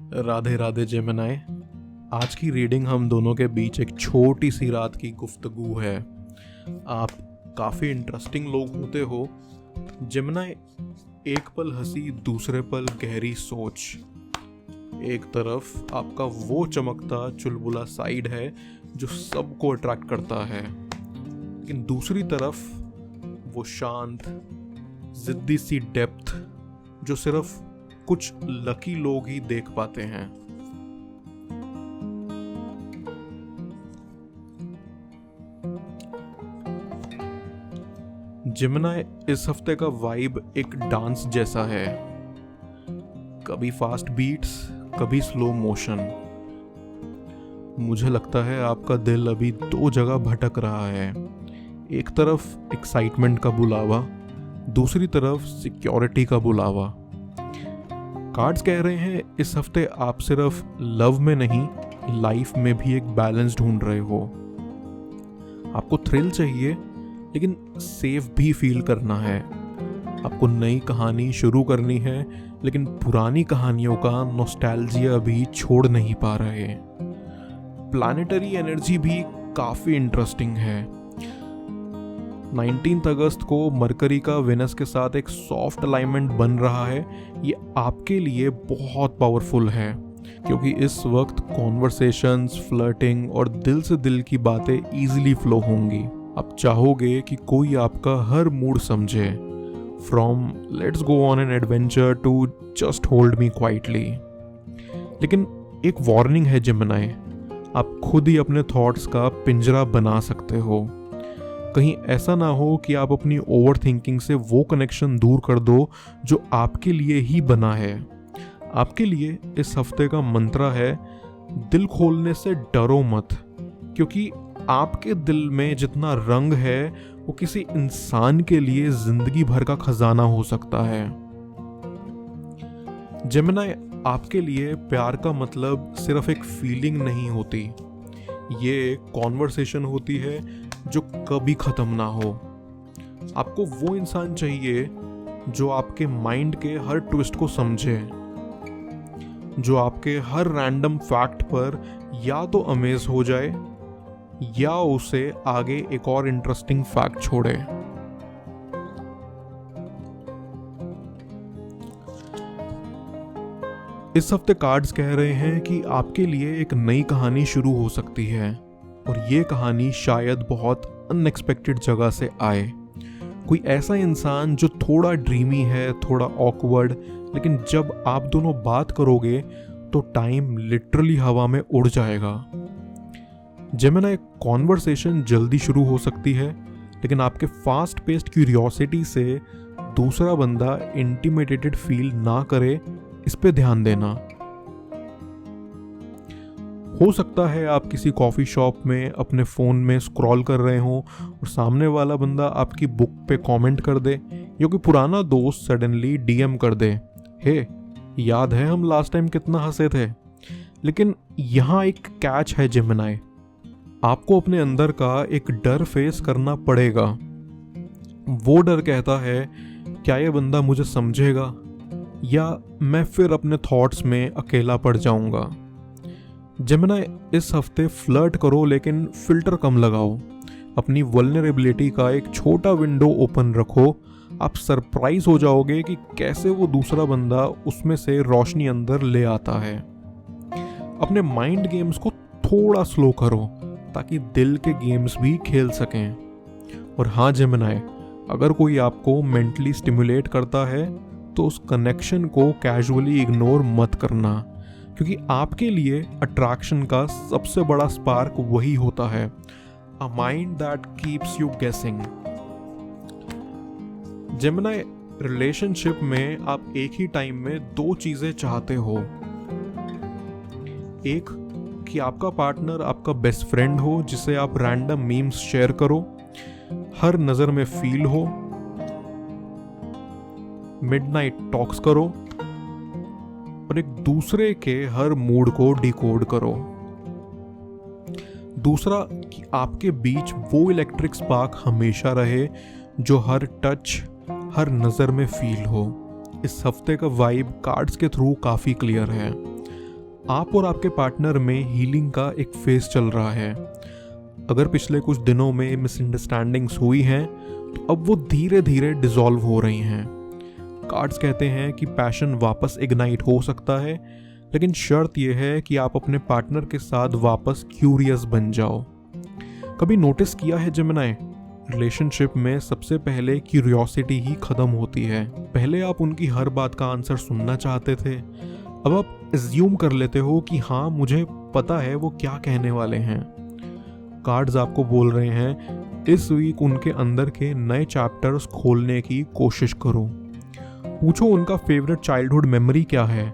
Radhe Radhe Gemini. आज की reading हम दोनों के बीच एक छोटी सी रात की गुफ्तगू है। आप काफ़ी इंटरेस्टिंग लोग होते हो जेमिनाई। एक पल हंसी, दूसरे पल गहरी सोच। एक तरफ आपका वो चमकता चुलबुला साइड है जो सबको अट्रैक्ट करता है, लेकिन दूसरी तरफ वो शांत जिद्दी सी डेप्थ जो सिर्फ कुछ लकी लोग ही देख पाते हैं। जेमिनाई, इस हफ्ते का वाइब एक डांस जैसा है। कभी फास्ट बीट्स, कभी स्लो मोशन। मुझे लगता है आपका दिल अभी दो जगह भटक रहा है। एक तरफ एक्साइटमेंट का बुलावा, दूसरी तरफ सिक्योरिटी का बुलावा। कार्ड्स कह रहे हैं इस हफ्ते आप सिर्फ लव में नहीं, लाइफ में भी एक बैलेंस ढूंढ रहे हो। आपको थ्रिल चाहिए, लेकिन सेफ भी फील करना है। आपको नई कहानी शुरू करनी है, लेकिन पुरानी कहानियों का नॉस्टैल्जिया भी छोड़ नहीं पा रहे। प्लैनेटरी एनर्जी भी काफ़ी इंटरेस्टिंग है। 19 अगस्त को मरकरी का वेनस के साथ एक सॉफ्ट अलाइनमेंट बन रहा है। ये आपके लिए बहुत पावरफुल है, क्योंकि इस वक्त कॉन्वर्सेशंस, फ्लर्टिंग और दिल से दिल की बातें इजीली फ्लो होंगी। आप चाहोगे कि कोई आपका हर मूड समझे, from let's go on an adventure to just hold me quietly. लेकिन एक वार्निंग है जेमिनाई, आप खुद ही अपने थॉट्स का पिंजरा बना सकते हो। कहीं ऐसा ना हो कि आप अपनी ओवर थिंकिंग से वो कनेक्शन दूर कर दो जो आपके लिए ही बना है। आपके लिए इस हफ्ते का मंत्र है, दिल खोलने से डरो मत, क्योंकि आपके दिल में जितना रंग है वो किसी इंसान के लिए जिंदगी भर का खजाना हो सकता है। जेमिनाई, आपके लिए प्यार का मतलब सिर्फ एक फीलिंग नहीं होती, ये कॉन्वर्सेशन होती है जो कभी खत्म ना हो। आपको वो इंसान चाहिए जो आपके माइंड के हर ट्विस्ट को समझे, जो आपके हर रैंडम फैक्ट पर या तो अमेज हो जाए या उसे आगे एक और इंटरेस्टिंग फैक्ट छोड़े। इस हफ्ते कार्ड्स कह रहे हैं कि आपके लिए एक नई कहानी शुरू हो सकती है, और ये कहानी शायद बहुत अनएक्सपेक्टेड जगह से आए। कोई ऐसा इंसान जो थोड़ा ड्रीमी है, थोड़ा ऑकवर्ड, लेकिन जब आप दोनों बात करोगे तो टाइम लिटरली हवा में उड़ जाएगा। जेमिनाई, कॉन्वर्सेशन जल्दी शुरू हो सकती है, लेकिन आपके फास्ट पेस्ड क्यूरियोसिटी से दूसरा बंदा इंटिमिडेटेड फील ना करे, इस पे ध्यान देना। हो सकता है आप किसी कॉफ़ी शॉप में अपने फ़ोन में स्क्रॉल कर रहे हो और सामने वाला बंदा आपकी बुक पे कमेंट कर दे, या कोई पुराना दोस्त सडनली डीएम कर दे, हे याद है हम लास्ट टाइम कितना हंसे थे। लेकिन यहाँ एक कैच है जेमिनाई, आपको अपने अंदर का एक डर फेस करना पड़ेगा। वो डर कहता है, क्या ये बंदा मुझे समझेगा या मैं फिर अपने थॉट्स में अकेला पड़ जाऊंगा। जेमिनाई, इस हफ्ते फ्लर्ट करो, लेकिन फिल्टर कम लगाओ। अपनी वल्नरेबिलिटी का एक छोटा विंडो ओपन रखो। आप सरप्राइज हो जाओगे कि कैसे वो दूसरा बंदा उसमें से रोशनी अंदर ले आता है। अपने माइंड गेम्स को थोड़ा स्लो करो ताकि दिल के गेम्स भी खेल सकें। और हाँ जेमिनाई, अगर कोई आपको मेंटली स्टिमुलेट करता है तो उस कनेक्शन को कैजुअली इग्नोर मत करना, क्योंकि आपके लिए अट्रैक्शन का सबसे बड़ा स्पार्क वही होता है, a mind that keeps you गेसिंग। जेमिनाई, रिलेशनशिप में आप एक ही टाइम में दो चीजें चाहते हो। एक, कि आपका पार्टनर आपका बेस्ट फ्रेंड हो जिसे आप रैंडम मीम्स शेयर करो, हर नजर में फील हो, मिडनाइट टॉक्स करो, और एक दूसरे के हर मूड को डिकोड करो। दूसरा, कि आपके बीच वो इलेक्ट्रिक स्पार्क हमेशा रहे जो हर टच, हर नज़र में फील हो। इस हफ्ते का वाइब कार्ड्स के थ्रू काफ़ी क्लियर है। आप और आपके पार्टनर में हीलिंग का एक फेज चल रहा है। अगर पिछले कुछ दिनों में मिसअंडरस्टैंडिंग्स हुई हैं तो अब वो धीरे धीरे डिसॉल्व हो रही हैं। कार्ड्स कहते हैं कि पैशन वापस इग्नाइट हो सकता है, लेकिन शर्त यह है कि आप अपने पार्टनर के साथ वापस क्यूरियस बन जाओ। कभी नोटिस किया है जेमिनी, रिलेशनशिप में सबसे पहले क्यूरियोसिटी ही खत्म होती है। पहले आप उनकी हर बात का आंसर सुनना चाहते थे, अब आप एज्यूम कर लेते हो कि हाँ मुझे पता है वो क्या कहने वाले हैं। कार्ड्स आपको बोल रहे हैं इस वीक उनके अंदर के नए चैप्टर्स खोलने की कोशिश करो। पूछो उनका फेवरेट चाइल्डहुड मेमोरी क्या है,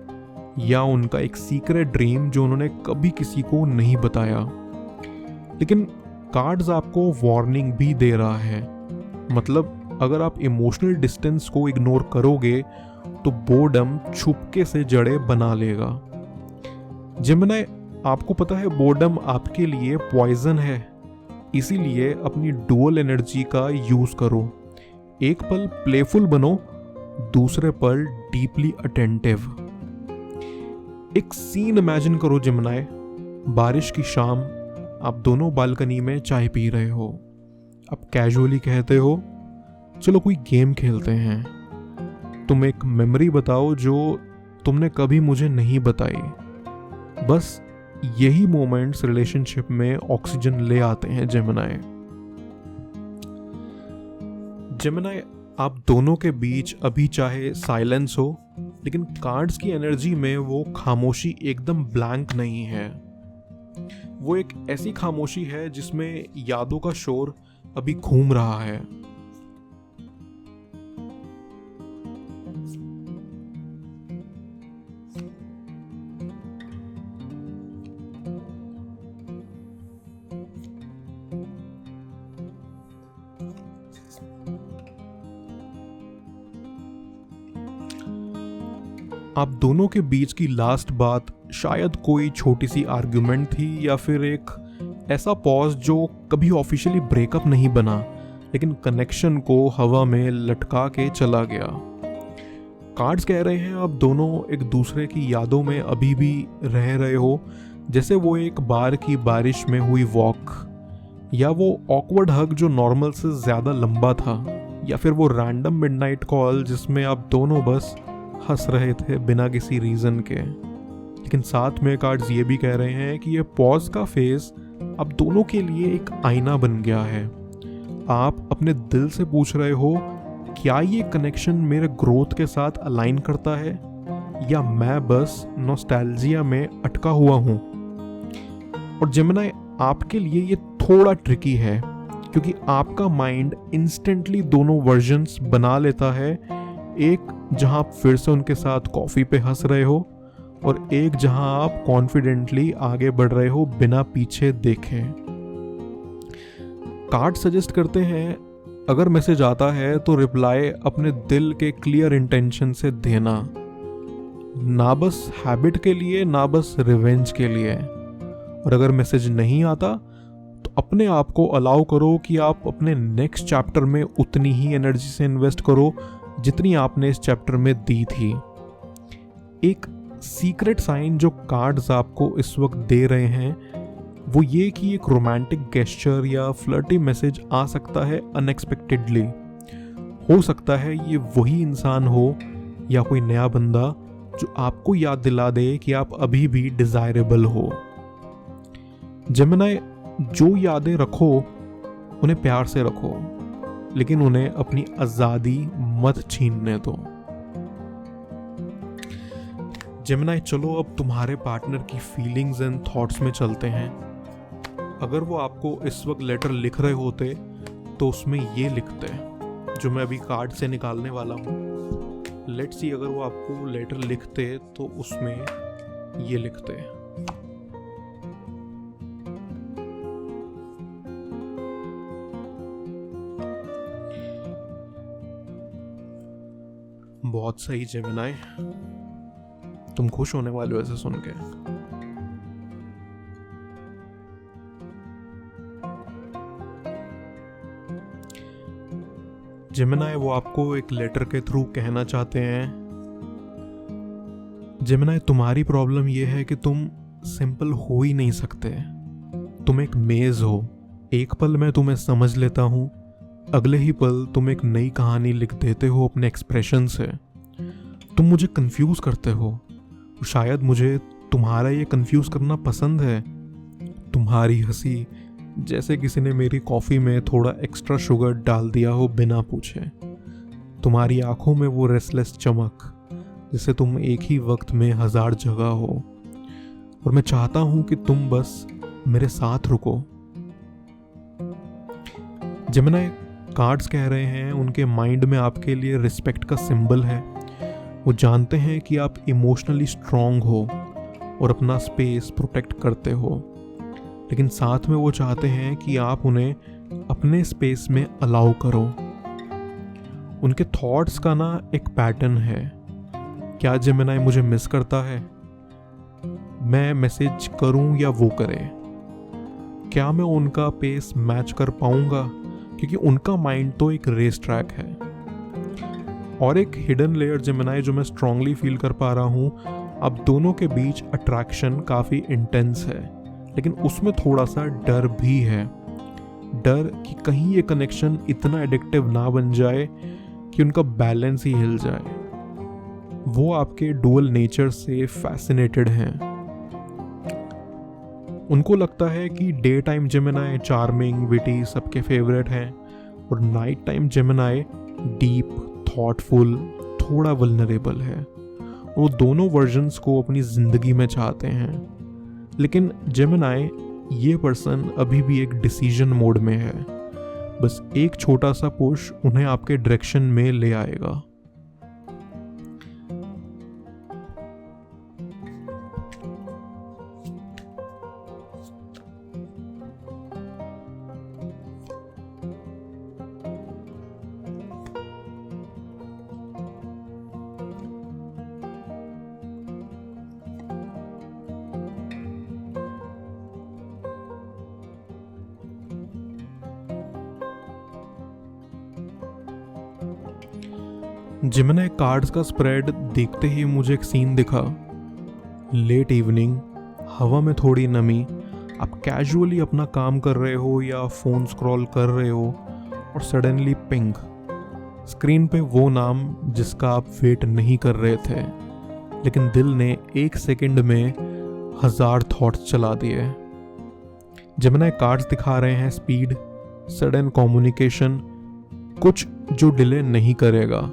या उनका एक सीक्रेट ड्रीम जो उन्होंने कभी किसी को नहीं बताया। लेकिन कार्ड्स आपको वार्निंग भी दे रहा है, मतलब अगर आप इमोशनल डिस्टेंस को इग्नोर करोगे तो बोर्डम छुपके से जड़ें बना लेगा। जेमिनी, आपको पता है बोर्डम आपके लिए पॉइजन है, इसीलिए अपनी डुअल एनर्जी का यूज करो। एक पल प्लेफुल बनो, दूसरे पल डीपली अटेंटिव। एक सीन इमेजिन करो जेमिनी, बारिश की शाम, आप दोनों बालकनी में चाय पी रहे हो। आप कैजुअली कहते हो चलो कोई गेम खेलते हैं। तुम एक मेमोरी बताओ जो तुमने कभी मुझे नहीं बताई। बस यही मोमेंट्स रिलेशनशिप में ऑक्सीजन ले आते हैं जेमिनी। जेमिनी, आप दोनों के बीच अभी चाहे साइलेंस हो, लेकिन कार्ड्स की एनर्जी में वो खामोशी एकदम ब्लैंक नहीं है। वो एक ऐसी खामोशी है जिसमें यादों का शोर अभी घूम रहा है। आप दोनों के बीच की लास्ट बात शायद कोई छोटी सी आर्ग्यूमेंट थी, या फिर एक ऐसा पॉज जो कभी ऑफिशियली ब्रेकअप नहीं बना, लेकिन कनेक्शन को हवा में लटका के चला गया। कार्ड्स कह रहे हैं आप दोनों एक दूसरे की यादों में अभी भी रह रहे हो, जैसे वो एक बार की बारिश में हुई वॉक, या वो ऑकवर्ड हग जो नॉर्मल से ज़्यादा लंबा था, या फिर वो रैंडम मिडनाइट कॉल जिसमें आप दोनों बस हंस रहे थे बिना किसी रीज़न के। लेकिन साथ में कार्ड्स ये भी कह रहे हैं कि ये पॉज का फेज अब दोनों के लिए एक आईना बन गया है। आप अपने दिल से पूछ रहे हो क्या ये कनेक्शन मेरे ग्रोथ के साथ अलाइन करता है, या मैं बस नॉस्टैल्जिया में अटका हुआ हूँ। और जेमिनी, आपके लिए ये थोड़ा ट्रिकी है, क्योंकि आपका माइंड इंस्टेंटली दोनों वर्जन्स बना लेता है। एक जहां आप फिर से उनके साथ कॉफी पे हंस रहे हो, और एक जहां आप कॉन्फिडेंटली आगे बढ़ रहे हो बिना पीछे देखे। कार्ड सजेस्ट करते हैं अगर मैसेज आता है तो रिप्लाई अपने दिल के क्लियर इंटेंशन से देना, ना बस हैबिट के लिए ना बस रिवेंज के लिए। और अगर मैसेज नहीं आता तो अपने आप को अलाउ करो कि आप अपने नेक्स्ट चैप्टर में उतनी ही एनर्जी से इन्वेस्ट करो जितनी आपने इस चैप्टर में दी थी। एक सीक्रेट साइन जो कार्ड्स आपको इस वक्त दे रहे हैं वो ये कि एक रोमांटिक गेस्चर या फ्लर्टी मैसेज आ सकता है अनएक्सपेक्टेडली। हो सकता है ये वही इंसान हो या कोई नया बंदा जो आपको याद दिला दे कि आप अभी भी डिजायरेबल हो। जेमिनी, जो यादें रखो उन्हें प्यार से रखो, लेकिन उन्हें अपनी आज़ादी मत छीनने दो। जेमिनी, चलो अब तुम्हारे पार्टनर की फीलिंग्स एंड थॉट्स में चलते हैं। अगर वो आपको इस वक्त लेटर लिख रहे होते तो उसमें ये लिखते जो मैं अभी कार्ड से निकालने वाला हूँ। लेट्स सी, अगर वो आपको लेटर लिखते तो उसमें ये लिखते। बहुत सही जेमिनी, तुम खुश होने वाले हो ऐसे सुन के। जेमिनी, वो आपको एक लेटर के थ्रू कहना चाहते हैं जेमिनी, तुम्हारी प्रॉब्लम ये है कि तुम सिंपल हो ही नहीं सकते। तुम एक मेज हो। एक पल में तुम्हें समझ लेता हूँ, अगले ही पल तुम एक नई कहानी लिख देते हो अपने एक्सप्रेशन से। तुम मुझे कंफ्यूज करते हो। शायद मुझे तुम्हारा ये कंफ्यूज करना पसंद है। तुम्हारी हंसी जैसे किसी ने मेरी कॉफ़ी में थोड़ा एक्स्ट्रा शुगर डाल दिया हो बिना पूछे। तुम्हारी आंखों में वो रेस्टलेस चमक जिसे तुम एक ही वक्त में 1000 जगह हो। और मैं चाहता हूं कि तुम बस मेरे साथ रुको। जेमिनी, कार्ड्स कह रहे हैं उनके माइंड में आपके लिए रिस्पेक्ट का सिंबल है। वो जानते हैं कि आप इमोशनली स्ट्रांग हो और अपना स्पेस प्रोटेक्ट करते हो, लेकिन साथ में वो चाहते हैं कि आप उन्हें अपने स्पेस में अलाउ करो। उनके थॉट्स का ना एक पैटर्न है। क्या जेमिनी मुझे मिस करता है? मैं मैसेज करूं या वो करे? क्या मैं उनका पेस मैच कर पाऊंगा? क्योंकि उनका माइंड तो एक रेस ट्रैक है। और एक हिडन लेयर जेमिनी जो मैं स्ट्रांगली फील कर पा रहा हूं, अब दोनों के बीच अट्रैक्शन काफ़ी इंटेंस है, लेकिन उसमें थोड़ा सा डर भी है। डर कि कहीं ये कनेक्शन इतना एडिक्टिव ना बन जाए कि उनका बैलेंस ही हिल जाए। वो आपके डुअल नेचर से फैसिनेटेड हैं। उनको लगता है कि day time Gemini charming, witty, सबके फेवरेट हैं, और night time Gemini deep, thoughtful, थोड़ा वल्नरेबल है। वो दोनों वर्जन्स को अपनी ज़िंदगी में चाहते हैं। लेकिन जेमिनी, ये पर्सन अभी भी एक डिसीजन मोड में है। बस एक छोटा सा पुश उन्हें आपके डायरेक्शन में ले आएगा। जेमिनी, कार्ड्स का स्प्रेड देखते ही मुझे एक सीन दिखा। लेट इवनिंग, हवा में थोड़ी नमी, आप कैजुअली अपना काम कर रहे हो या फ़ोन स्क्रॉल कर रहे हो, और सडनली पिंग। स्क्रीन पे वो नाम जिसका आप वेट नहीं कर रहे थे, लेकिन दिल ने 1 सेकंड में 1000 थॉट्स चला दिए। जेमिनी, कार्ड्स दिखा रहे हैं स्पीड, सडन कम्युनिकेशन, कुछ जो डिले नहीं करेगा।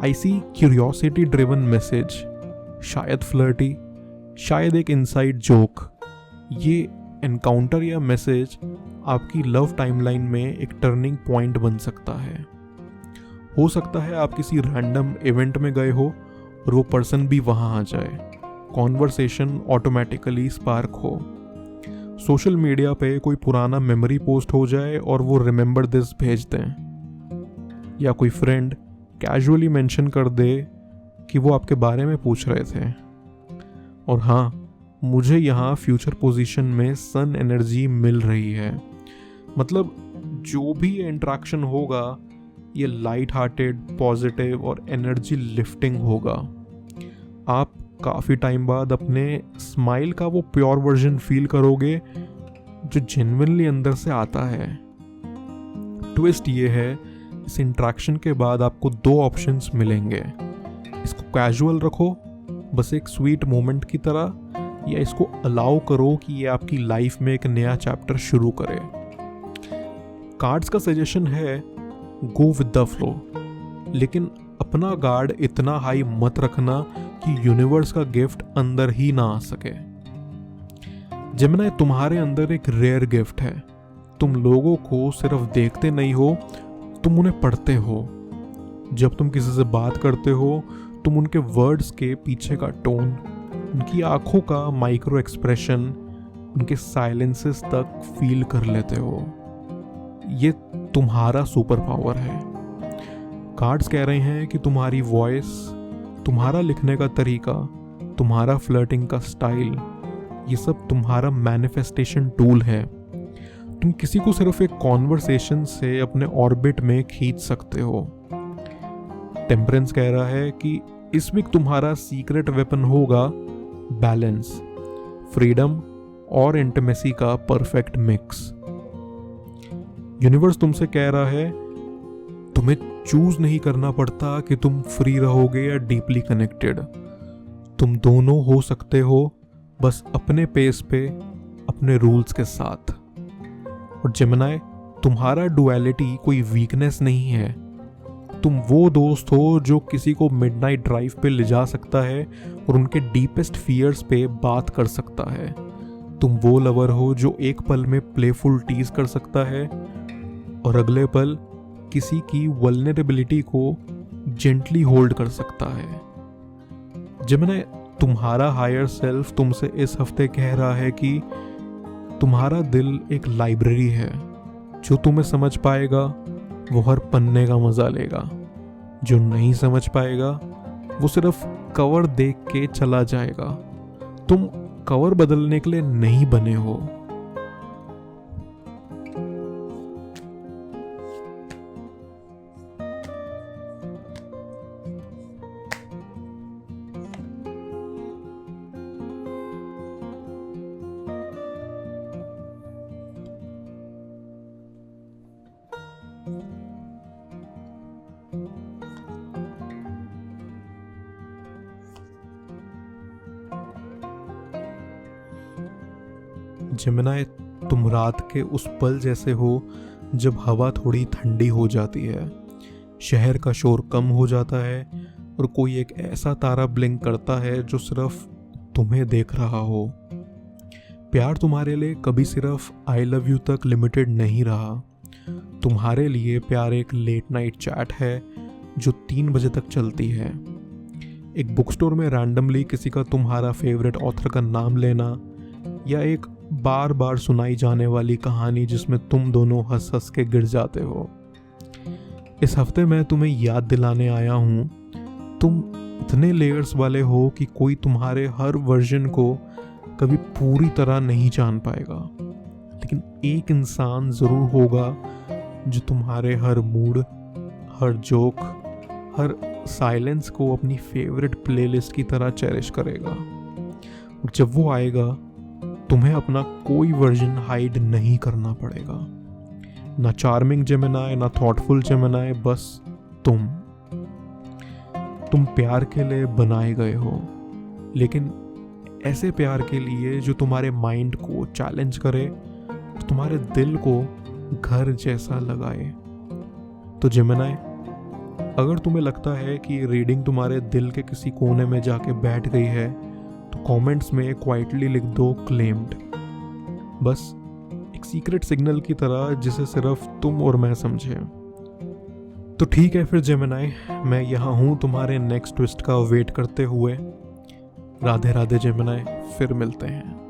आई सी क्यूरियोसिटी ड्रिवन मैसेज, शायद फ्लर्टी, शायद एक इनसाइड जोक। ये एनकाउंटर या मैसेज आपकी लव टाइमलाइन में एक टर्निंग पॉइंट बन सकता है। हो सकता है आप किसी रैंडम इवेंट में गए हो और वो पर्सन भी वहाँ आ जाए, कॉन्वर्सेशन ऑटोमेटिकली स्पार्क हो। सोशल मीडिया पे कोई पुराना मेमोरी पोस्ट हो जाए और वो रिमेंबर दिस भेज दें, या कोई फ्रेंड कैजुअली मेंशन कर दे कि वो आपके बारे में पूछ रहे थे। और हाँ, मुझे यहाँ फ्यूचर पोजीशन में सन एनर्जी मिल रही है। मतलब जो भी ये इंट्रैक्शन होगा, ये लाइट हार्टेड, पॉजिटिव और एनर्जी लिफ्टिंग होगा। आप काफ़ी टाइम बाद अपने स्माइल का वो प्योर वर्जन फील करोगे जो जेन्युइनली अंदर से आता है। ट्विस्ट ये है, इस इंट्रैक्शन के बाद आपको 2 ऑप्शंस मिलेंगे। इसको कैजुअल रखो, बस एक स्वीट मोमेंट की तरह, या इसको अलाउ करो कि ये आपकी लाइफ में एक नया चैप्टर शुरू करे। कार्ड्स का सजेशन है गो विद द फ्लो, लेकिन अपना गार्ड इतना हाई मत रखना कि यूनिवर्स का गिफ्ट अंदर ही ना आ सके। जेमिनी, तुम्हारे अंदर एक रेयर गिफ्ट है। तुम लोगों को सिर्फ देखते नहीं हो, तुम उन्हें पढ़ते हो। जब तुम किसी से बात करते हो, तुम उनके वर्ड्स के पीछे का टोन, उनकी आंखों का माइक्रो एक्सप्रेशन, उनके साइलेंसेस तक फील कर लेते हो। ये तुम्हारा सुपर पावर है। कार्ड्स कह रहे हैं कि तुम्हारी वॉइस, तुम्हारा लिखने का तरीका, तुम्हारा फ्लर्टिंग का स्टाइल, ये सब तुम्हारा मैनिफेस्टेशन टूल है। तुम किसी को सिर्फ एक कॉन्वर्सेशन से अपने ऑर्बिट में खींच सकते हो। टेम्परेंस कह रहा है कि इस वीक तुम्हारा सीक्रेट वेपन होगा बैलेंस, फ्रीडम और इंटीमेसी का परफेक्ट मिक्स। यूनिवर्स तुमसे कह रहा है तुम्हें चूज नहीं करना पड़ता कि तुम फ्री रहोगे या डीपली कनेक्टेड। तुम दोनों हो सकते हो, बस अपने पेस पे, अपने रूल्स के साथ। और जेमिनी, तुम्हारा डुअलिटी कोई वीकनेस नहीं है। तुम वो दोस्त हो जो किसी को मिडनाइट ड्राइव पे ले जा सकता है और उनके डीपेस्ट फियर्स पे बात कर सकता है। तुम वो लवर हो जो एक पल में प्लेफुल टीज कर सकता है और अगले पल किसी की वल्नरेबिलिटी को जेंटली होल्ड कर सकता है। जेमिनी, तुम्हारा हायर सेल्फ तुमसे इस हफ्ते कह रहा है कि तुम्हारा दिल एक लाइब्रेरी है। जो तुम्हें समझ पाएगा वो हर पन्ने का मजा लेगा, जो नहीं समझ पाएगा वो सिर्फ कवर देख के चला जाएगा। तुम कवर बदलने के लिए नहीं बने हो। जेमिनी, तुम रात के उस पल जैसे हो जब हवा थोड़ी ठंडी हो जाती है, शहर का शोर कम हो जाता है और कोई एक ऐसा तारा ब्लिंक करता है जो सिर्फ तुम्हें देख रहा हो। प्यार तुम्हारे लिए कभी सिर्फ आई लव यू तक लिमिटेड नहीं रहा। तुम्हारे लिए प्यार एक लेट नाइट चैट है जो 3 बजे तक चलती है। एक बुक स्टोर में रैंडमली किसी का तुम्हारा फेवरेट ऑथर का नाम लेना, या एक बार बार सुनाई जाने वाली कहानी जिसमें तुम दोनों हंस हंस के गिर जाते हो। इस हफ्ते मैं तुम्हें याद दिलाने आया हूँ, तुम इतने लेयर्स वाले हो कि कोई तुम्हारे हर वर्जन को कभी पूरी तरह नहीं जान पाएगा, लेकिन एक इंसान ज़रूर होगा जो तुम्हारे हर मूड, हर जोक, हर साइलेंस को अपनी फेवरेट प्लेलिस्ट की तरह चेरिश करेगा। और जब वो आएगा तुम्हें अपना कोई वर्जन हाइड नहीं करना पड़ेगा। ना चार्मिंग जेमिनी, ना थॉटफुल जेमिनी, बस तुम प्यार के लिए बनाए गए हो, लेकिन ऐसे प्यार के लिए जो तुम्हारे माइंड को चैलेंज करे, तुम्हारे दिल को घर जैसा लगाए। तो जेमिनी, अगर तुम्हें लगता है कि रीडिंग तुम्हारे दिल के किसी कोने में जाके बैठ गई है, तो कमेंट्स में क्वाइटली लिख दो क्लेम्ड। बस एक सीक्रेट सिग्नल की तरह जिसे सिर्फ तुम और मैं समझे। तो ठीक है फिर जेमिनी, मैं यहाँ हूँ तुम्हारे नेक्स्ट ट्विस्ट का वेट करते हुए। राधे राधे जेमिनी, फिर मिलते हैं।